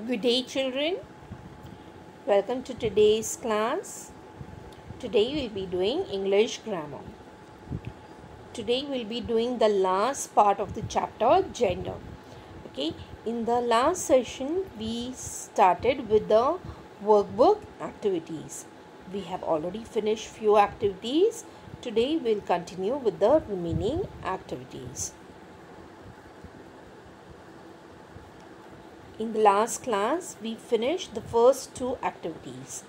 Good day, children. Welcome to today's class. Today we'll be doing English grammar. Today we'll be doing the last part of the chapter, gender. Okay, in the last session we started with the workbook activities. We have already finished few activities. Today we'll continue with the remaining activities. In the last class, we finished the first three activities,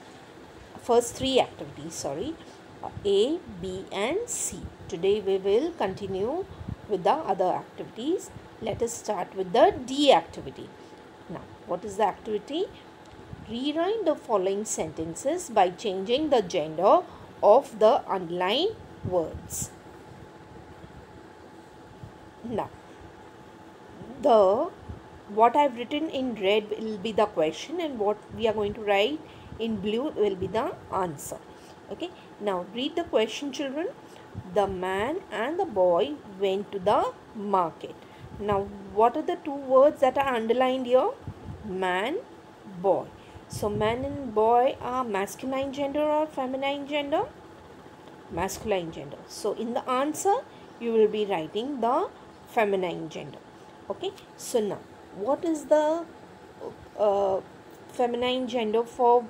A, B and C. Today we will continue with the other activities. Let us start with the D activity. Now, what is the activity? Rewrite the following sentences by changing the gender of the underlined words. Now, what I've written in red will be the question, and what we are going to write in blue will be the answer. Okay, now read the question, children. The man and the boy went to the market. Now, what are the two words that are underlined here? Man, boy. So, man and boy are masculine gender or feminine gender? Masculine gender. So, in the answer, you will be writing the feminine gender. Okay, so now what is the feminine gender for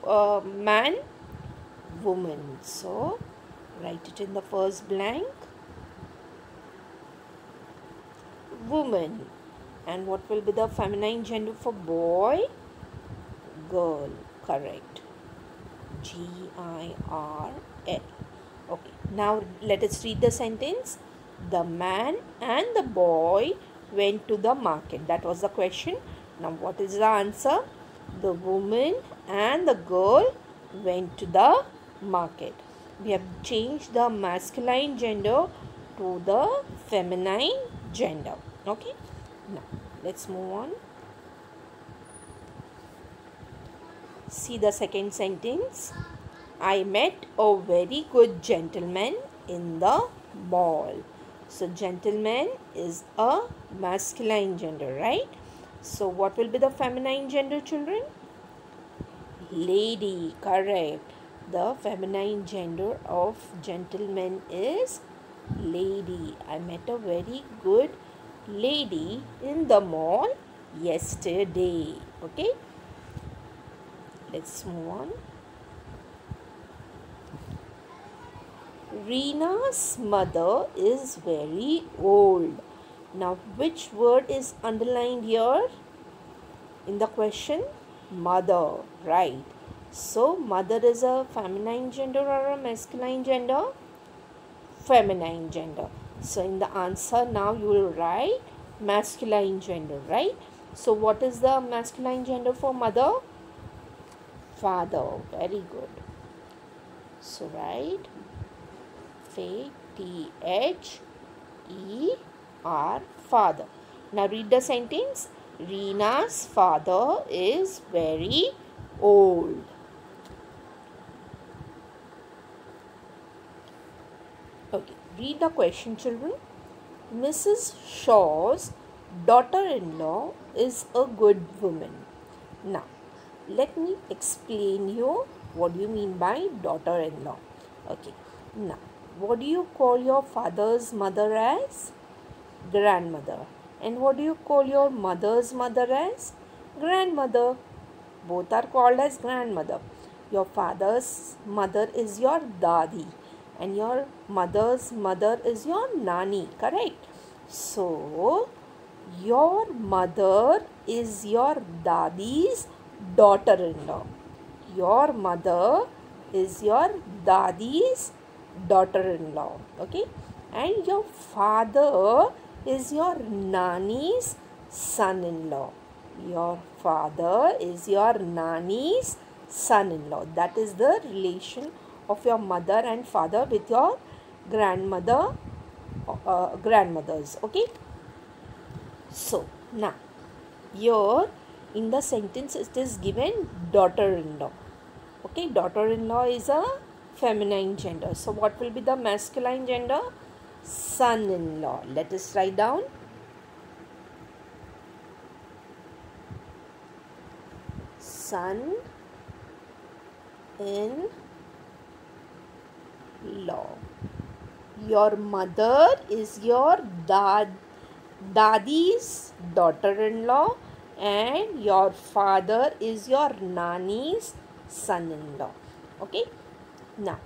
man? Woman. So write it in the first blank. Woman. And what will be the feminine gender for boy? Girl. Correct. Girl. Okay, now let us read the sentence. The man and the boy went to the market. That was the question. Now what is the answer? The woman and the girl went to the market. We have changed the masculine gender to the feminine gender. Okay, now let's move on. See the second sentence. I met a very good gentleman in the mall. So, gentleman is a masculine gender, right? So, what will be the feminine gender, children? Lady, correct. The feminine gender of gentleman is lady. I met a very good lady in the mall yesterday. Okay, let's move on. Reena's mother is very old. Now, which word is underlined here in the question? Mother, right? So, mother is a feminine gender or a masculine gender? Feminine gender. So, in the answer now you will write masculine gender, right? So, what is the masculine gender for mother? Father. Very good. So, write Father, father. Now read the sentence. Reena's father is very old. Okay, read the question, children. Mrs. Shaw's daughter-in-law is a good woman. Now, let me explain you what do you mean by daughter-in-law. Okay, now what do you call your father's mother as? Grandmother. And what do you call your mother's mother as? Grandmother. Both are called as grandmother. Your father's mother is your dadi and your mother's mother is your nani, correct? So, your mother is your dadi's daughter-in-law. Your mother is your dadi's daughter-in-law. Okay, and your father is your nani's son-in-law. Your father is your nani's son-in-law. That is the relation of your mother and father with your grandmothers. Okay, so now here in the sentence it is given daughter-in-law. Okay, daughter-in-law is a feminine gender. So, what will be the masculine gender? Son-in-law. Let us write down. son in law. Your mother is your dadi's daughter-in-law, and your father is your nani's son-in-law. Okay. Now,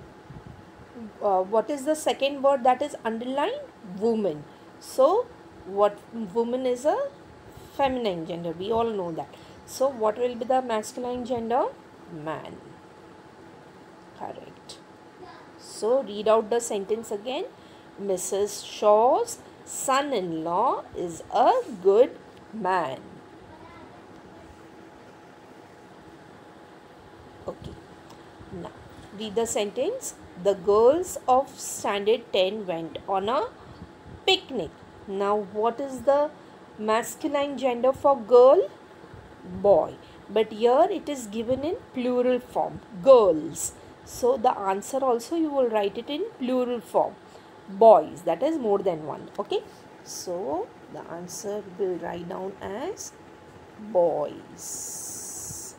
what is the second word that is underlined? Woman. So, what woman is a feminine gender. We all know that. So, what will be the masculine gender? Man. Correct. So, read out the sentence again. Mrs. Shaw's son-in-law is a good man. Okay. Now, read the sentence. The girls of standard 10 went on a picnic. Now, what is the masculine gender for girl? Boy. But here it is given in plural form. Girls. So, the answer also you will write it in plural form. Boys. That is more than one. Okay. So, the answer will write down as boys.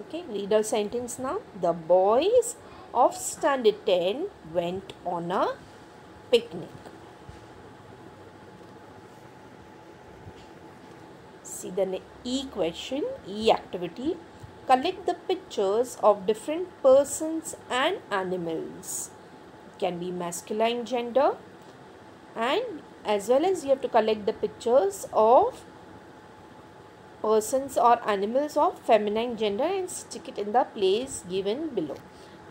Okay. Read the sentence now. The boys of standard 10 went on a picnic. See the E question, E activity. Collect the pictures of different persons and animals. It can be masculine gender, and as well as you have to collect the pictures of persons or animals of feminine gender and stick it in the place given below.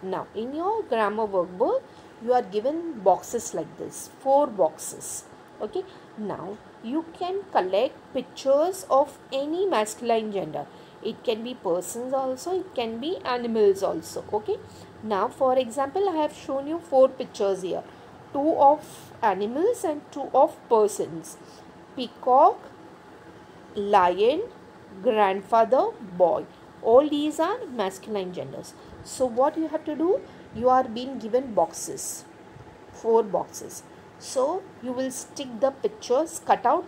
Now, in your grammar workbook, you are given boxes like this, 4 boxes. Okay. Now, you can collect pictures of any masculine gender. It can be persons also, it can be animals also. Okay. Now, for example, I have shown you 4 pictures here. 2 of animals and 2 of persons. Peacock, lion, grandfather, boy. All these are masculine genders. So, what you have to do? You are being given boxes. 4 boxes. So, you will stick the pictures cut out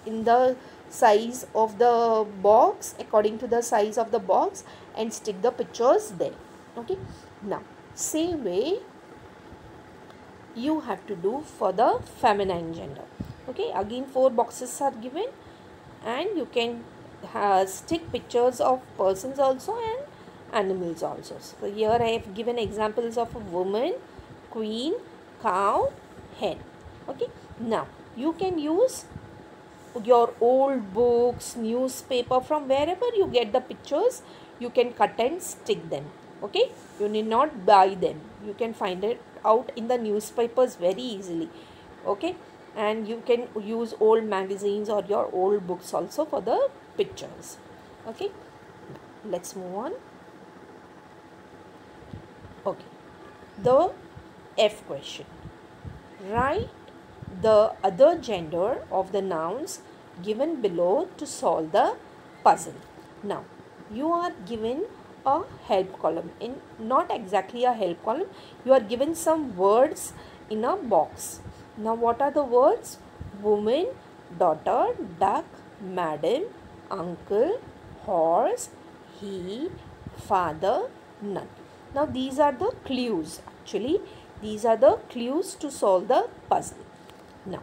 in the size of the box, according to the size of the box, and stick the pictures there. Okay. Now, same way you have to do for the feminine gender. Okay. Again, 4 boxes are given, and you can stick pictures of persons also and animals also. So, here I have given examples of a woman, queen, cow, hen. Okay. Now, you can use your old books, newspaper, from wherever you get the pictures, you can cut and stick them. Okay. You need not buy them. You can find it out in the newspapers very easily. Okay. And you can use old magazines or your old books also for the pictures. Okay. Let's move on. Okay. The F question. Write the other gender of the nouns given below to solve the puzzle. Now, you are given a help column. In not exactly a help column, you are given some words in a box. Now, what are the words? Woman, daughter, duck, madam, uncle, horse, he, father, none. Now, these are the clues. Actually, these are the clues to solve the puzzle. Now,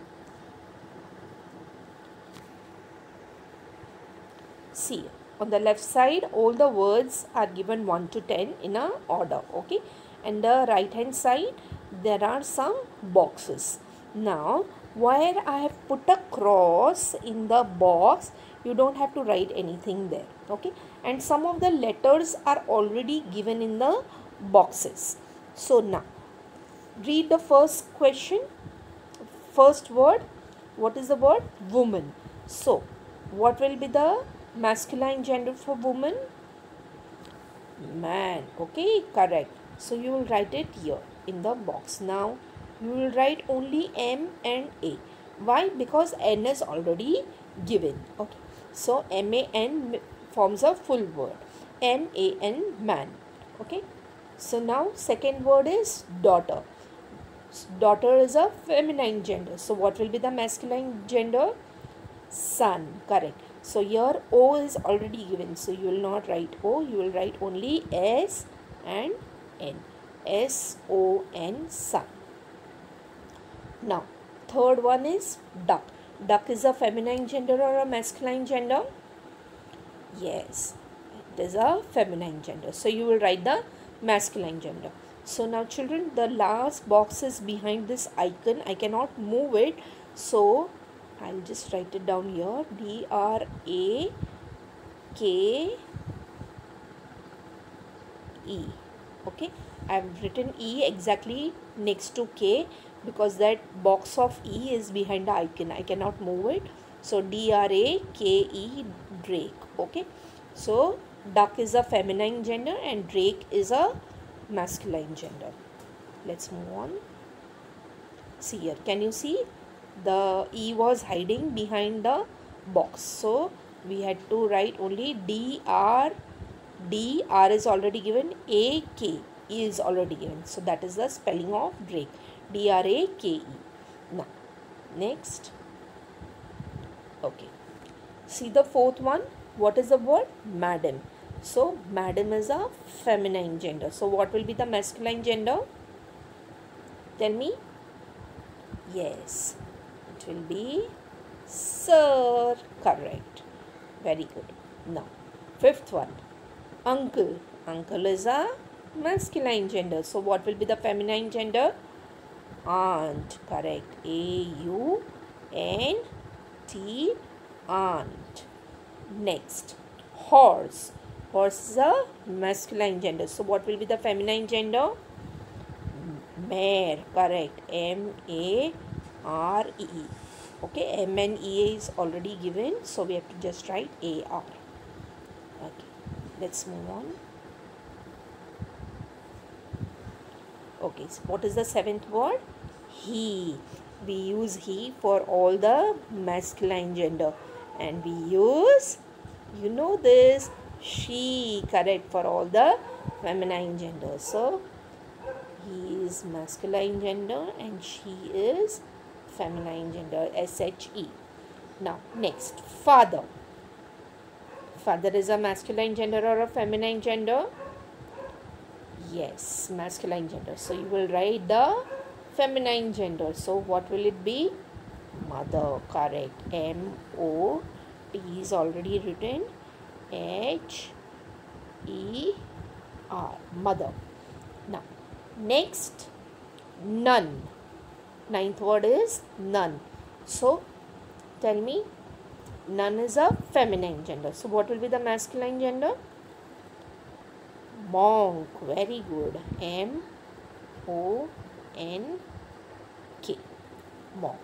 see, on the left side, all the words are given 1 to 10 in a order. Okay. And the right hand side, there are some boxes. Now, where I have put a cross in the box, you don't have to write anything there. Okay. And some of the letters are already given in the boxes. So, now, read the first question. First word, what is the word? Woman. So, what will be the masculine gender for woman? Man. Okay, correct. So, you will write it here in the box. Now, you will write only M and A. Why? Because N is already given. Okay. So, M-A-N forms a full word. M-A-N, man. Okay. So, now second word is daughter. Daughter is a feminine gender. So, what will be the masculine gender? Son. Correct. So here O is already given, so you will not write O, you will write only S and N. S-O-N, sun. Now third one is duck. Duck is a feminine gender or a masculine gender? Yes, it is a feminine gender. So you will write the masculine gender. So now children, the last box is behind this icon. I cannot move it. So I'll just write it down here. D-R-A-K-E. Okay. I have written E exactly next to K because that box of E is behind the icon. I cannot move it. So D-R-A-K-E, drake. Okay. So duck is a feminine gender and drake is a masculine gender. Let's move on. See here. Can you see? The E was hiding behind the box. So we had to write only D-R. D-R is already given. A-K. E is already given. So that is the spelling of drake. D-R-A-K-E. Now, next. Okay. See the fourth one. What is the word? Madam. So, madam is a feminine gender. So, what will be the masculine gender? Tell me. Yes. It will be sir. Correct. Very good. Now, fifth one. Uncle. Uncle is a masculine gender. So, what will be the feminine gender? Aunt. Correct. A-U-N-T. Aunt. Next. Horse. Horse is a masculine gender. So, what will be the feminine gender? Mare. Correct. M-A-R-E-E. Okay. M-N-E-A is already given. So, we have to just write A-R. Okay. Let's move on. Okay. So, what is the seventh word? He. We use he for all the masculine gender. And we use, you know this, she. Correct, for all the feminine gender. So, he is masculine gender and she is feminine gender. S-H-E. Now, next, father. Father is a masculine gender or a feminine gender? Yes, masculine gender. So, you will write the feminine gender. So, what will it be? Mother. Correct. M-O-T is already written. H-E-R. Mother. Now, next, none. Ninth word is none. So, tell me, none is a feminine gender. So, what will be the masculine gender? Monk. Very good. M-O-N-K. Monk.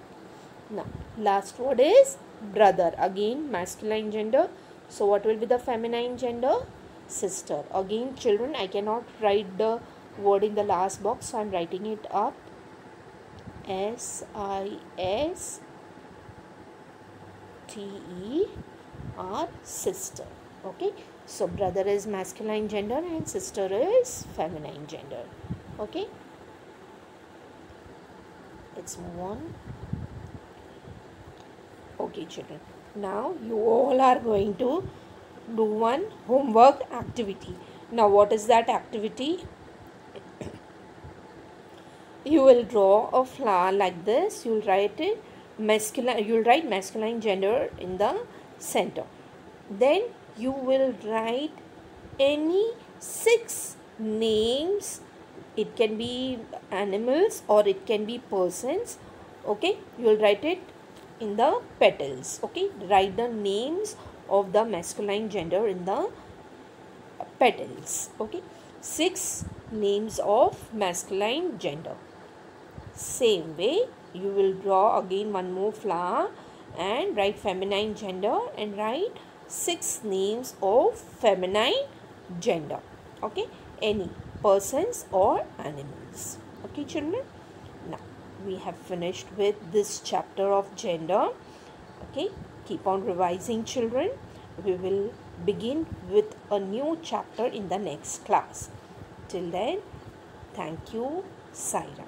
Now, last word is brother. Again, masculine gender. So, what will be the feminine gender? Sister. Again, children, I cannot write the word in the last box. So, I am writing it up. S-I-S-T-E-R. Sister. Okay. So, brother is masculine gender and sister is feminine gender. Okay. Let's move on. Okay, children. Now, you all are going to do one homework activity. Now, what is that activity? You will draw a flower like this. You will write it masculine. You will write masculine gender in the center. Then you will write any 6 names. It can be animals or it can be persons. Okay, you will write it in the petals. Okay, write the names of the masculine gender in the petals. Okay, 6 names of masculine gender. Same way, you will draw again one more flower and write feminine gender and write 6 names of feminine gender. Okay, any persons or animals. Okay, children. Now, we have finished with this chapter of gender. Okay, keep on revising, children. We will begin with a new chapter in the next class. Till then, thank you, Saira.